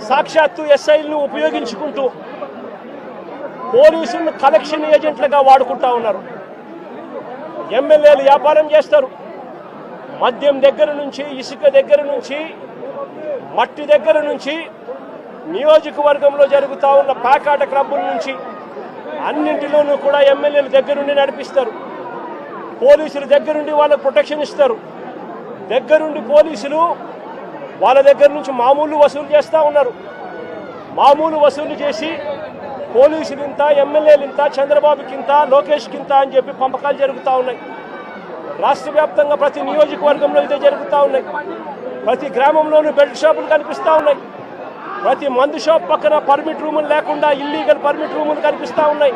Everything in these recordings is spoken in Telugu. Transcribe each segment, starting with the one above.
సాక్షాత్తు ఎస్ఐలను ఉపయోగించుకుంటూ పోలీసులను కలెక్షన్ ఏజెంట్లుగా వాడుకుంటా ఉన్నారు. ఎమ్మెల్యేలు వ్యాపారం చేస్తారు. మద్యం దగ్గర నుంచి, ఇసుక దగ్గర నుంచి, మట్టి దగ్గర నుంచి, నియోజకవర్గంలో జరుగుతూ ఉన్న ప్యాకాట క్లబ్బుల నుంచి అన్నింటిలోనూ కూడా ఎమ్మెల్యేల దగ్గరుండి నడిపిస్తారు. పోలీసుల దగ్గరుండి వాళ్ళకు ప్రొటెక్షన్ ఇస్తారు. దగ్గరుండి పోలీసులు వాళ్ళ దగ్గర నుంచి మామూలు వసూలు చేస్తూ ఉన్నారు. మామూలు వసూలు చేసి పోలీసులు ఇంత, ఎమ్మెల్యేలు ఇంత, చంద్రబాబుకి ఇంత, లోకేష్కి ఇంత అని చెప్పి పంపకాలు జరుగుతూ ఉన్నాయి. రాష్ట్ర వ్యాప్తంగా ప్రతి నియోజకవర్గంలో ఇదే జరుగుతూ ఉన్నాయి. ప్రతి గ్రామంలోనూ బెల్ట్ షాపులు కనిపిస్తూ ఉన్నాయి. ప్రతి మందు షాప్ పక్కన పర్మిట్ రూములు లేకుండా ఇల్లీగల్ పర్మిట్ రూములు కనిపిస్తూ ఉన్నాయి.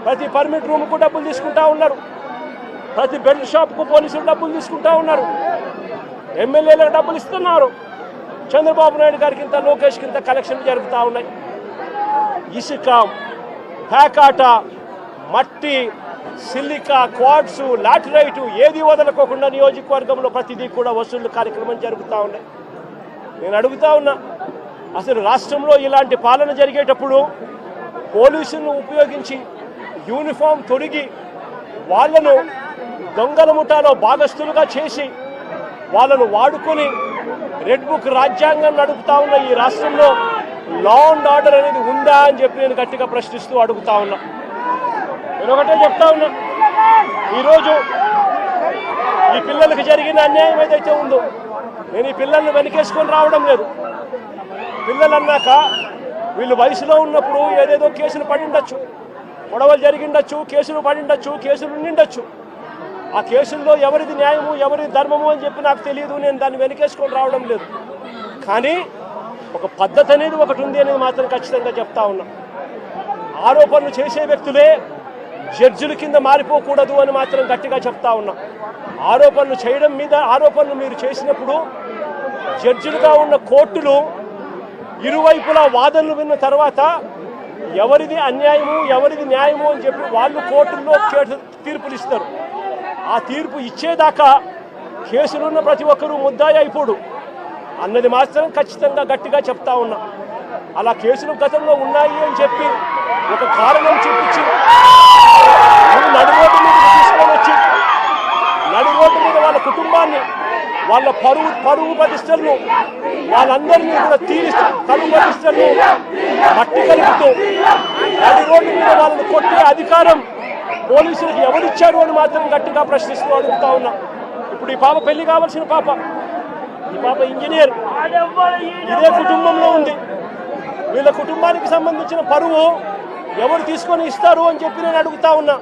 ప్రతి పర్మిట్ రూమ్కు డబ్బులు తీసుకుంటా ఉన్నారు. ప్రతి బెల్ట్ షాప్కు పోలీసులు డబ్బులు తీసుకుంటా ఉన్నారు. ఎమ్మెల్యేలకు డబ్బులు ఇస్తున్నారు. చంద్రబాబు నాయుడు గారికి ఇంత, లోకేష్కి ఇంత కలెక్షన్లు జరుగుతూ ఉన్నాయి. ఇసుక, ప్యాకాట, మట్టి, సిలికా, క్వాడ్స్, లాటరైటు ఏది వదలకోకుండా నియోజకవర్గంలో ప్రతిదీ కూడా వసూళ్లు కార్యక్రమం జరుగుతూ ఉన్నాయి. నేను అడుగుతా ఉన్నా, అసలు రాష్ట్రంలో ఇలాంటి పాలన జరిగేటప్పుడు పోలీసులను ఉపయోగించి యూనిఫామ్ తొడిగి వాళ్ళను దొంగల ముఠాలో భాగస్థులుగా చేసి వాళ్ళను వాడుకొని రెడ్ బుక్ రాజ్యాంగం నడుపుతా ఉన్న ఈ రాష్ట్రంలో లా అండ్ ఆర్డర్ అనేది ఉందా అని చెప్పి నేను గట్టిగా ప్రశ్నిస్తూ అడుగుతా ఉన్నా. నేను ఒకటే చెప్తా ఉన్నా, ఈరోజు ఈ పిల్లలకు జరిగిన అన్యాయం ఏదైతే ఉందో నేను ఈ పిల్లల్ని వెనకేసుకొని రావడం లేదు. పిల్లలు అన్నాక వీళ్ళు వయసులో ఉన్నప్పుడు ఏదేదో కేసులు పడిండొచ్చు, గొడవలు జరిగిండొచ్చు, కేసులు పడిండొచ్చు, కేసులు ఉండిండొచ్చు. ఆ కేసుల్లో ఎవరిది న్యాయము, ఎవరిది ధర్మము అని చెప్పి నాకు తెలియదు. నేను దాన్ని వెనకేసుకొని రావడం లేదు. కానీ ఒక పద్ధతి అనేది ఒకటి ఉంది అనేది మాత్రం ఖచ్చితంగా చెప్తా ఉన్నా. ఆరోపణలు చేసే వ్యక్తులే జడ్జిల కింద మారిపోకూడదు అని మాత్రం గట్టిగా చెప్తా ఉన్నా. ఆరోపణలు చేయడం మీద ఆరోపణలు మీరు చేసినప్పుడు జడ్జిలుగా ఉన్న కోర్టులు ఇరువైపులా వాదనలు విన్న తర్వాత ఎవరిది అన్యాయము, ఎవరిది న్యాయము అని చెప్పి వాళ్ళు కోర్టుల్లో తీర్పులు ఇస్తారు. ఆ తీర్పు ఇచ్చేదాకా కేసులున్న ప్రతి ఒక్కరూ ముద్దాయి అయిపోడు అన్నది మాత్రం ఖచ్చితంగా గట్టిగా చెప్తా ఉన్నా. అలా కేసులు గతంలో ఉన్నాయి అని చెప్పి ఒక కారణం చూపించి నడి రోడ్డు మీద తీసుకొని వచ్చి నడి రోడ్డు మీద వాళ్ళ కుటుంబాన్ని, వాళ్ళ పరువు ప్రతిష్టలను, వాళ్ళందరినీ కూడా తీరుస్తూ పరువు ప్రతిష్టలను మట్టి కలుపుతూ నడి రోడ్డు మీద వాళ్ళని కొట్టే అధికారం పోలీసులకు ఎవరిచ్చారు అని మాత్రం గట్టిగా ప్రశ్నిస్తూ అడుగుతా ఉన్నా. ఇప్పుడు ఈ పాప పెళ్లి కావాల్సిన పాప, ఈ పాప ఇంజనీర్, ఇదే కుటుంబంలో ఉంది. వీళ్ళ కుటుంబానికి సంబంధించిన పరువు ఎవరు తీసుకొని ఇస్తారు అని చెప్పి నేను అడుగుతా ఉన్నా.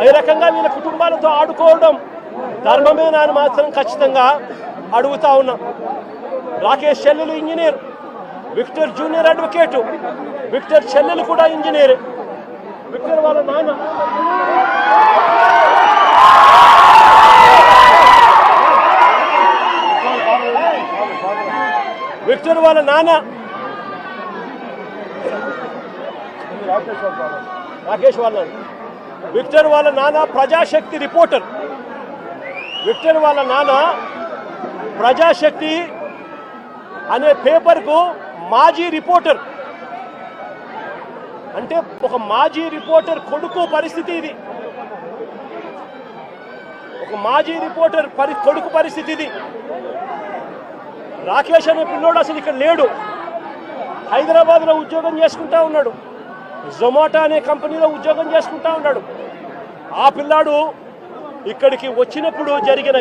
ఈ రకంగా వీళ్ళ కుటుంబాలతో ఆడుకోవడం ధర్మమేనా అని మాత్రం ఖచ్చితంగా అడుగుతా ఉన్నా. రాకేష్ చెల్లెలు engineer, Victor junior advocate, Victor చెల్లెలు కూడా ఇంజనీర్, విక్టర్ వాళ్ళ నాన్న రాకేష్ వాళ్ళ విక్టర్ వాళ్ళ నాన్న ప్రజాశక్తి రిపోర్టర్. విక్టర్ వాళ్ళ నాన్న ప్రజాశక్తి అనే పేపర్కు మాజీ రిపోర్టర్. అంటే ఒక మాజీ రిపోర్టర్ కొడుకు పరిస్థితి ఇది. ఒక మాజీ రిపోర్టర్ కొడుకు పరిస్థితి ఇది. రాకేష్ అనే పిల్లోడు అసలు ఇక్కడ లేడు. హైదరాబాద్లో ఉద్యోగం చేసుకుంటా ఉన్నాడు. జొమాటో అనే కంపెనీలో ఉద్యోగం చేసుకుంటా ఉన్నాడు. ఆ పిల్లాడు ఇక్కడికి వచ్చినప్పుడు జరిగిన